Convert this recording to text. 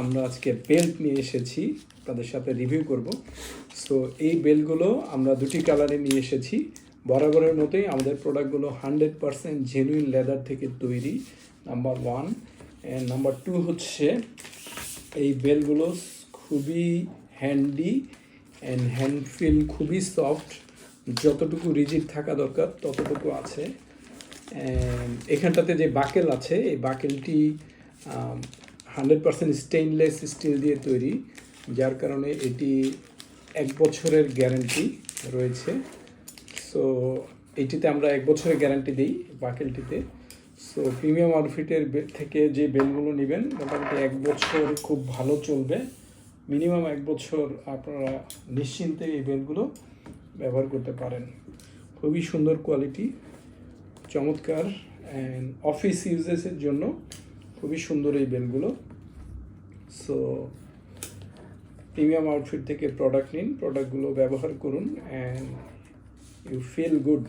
আমরা আজকে বেল্ট নিয়ে এসেছি, তাদের সাথে রিভিউ করব। সো এই বেল্টগুলো আমরা দুটি কালারে নিয়ে এসেছি। বরাবরের মতোই আমাদের প্রোডাক্টগুলো 100% জেনুইন লেদার থেকে তৈরি, নাম্বার 1। অ্যান্ড নাম্বার 2 হচ্ছে এই বেল্টগুলো খুবই হ্যান্ডি অ্যান্ড হ্যান্ডফিল খুবই সফট, যতটুকু রিজিড থাকা দরকার ততটুকু আছে। এখানটাতে যে বাকেল আছে, এই বাকেলটি 100% স্টেইনলেস স্টিল দিয়ে তৈরি, যার কারণে এটি 1 বছরের গ্যারান্টি রয়েছে। সো এইটিতে আমরা 1 বছরের গ্যারান্টি দিই বাকেলটিতে। সো প্রিমিয়াম আউটফিটের থেকে যে বেলগুলো নেবেন মোটামুটি 1 বছর খুব ভালো চলবে। মিনিমাম 1 বছর আপনারা নিশ্চিন্তে এই বেলগুলো ব্যবহার করতে পারেন। খুবই সুন্দর কোয়ালিটি, চমৎকার, অ্যান্ড অফিস ইউজেসের জন্য খুবই সুন্দর এই বেলগুলো। সো প্রিমিয়াম আউটফিট থেকে প্রোডাক্ট নিন, প্রোডাক্টগুলো ব্যবহার করুন, অ্যান্ড ইউ ফিল গুড।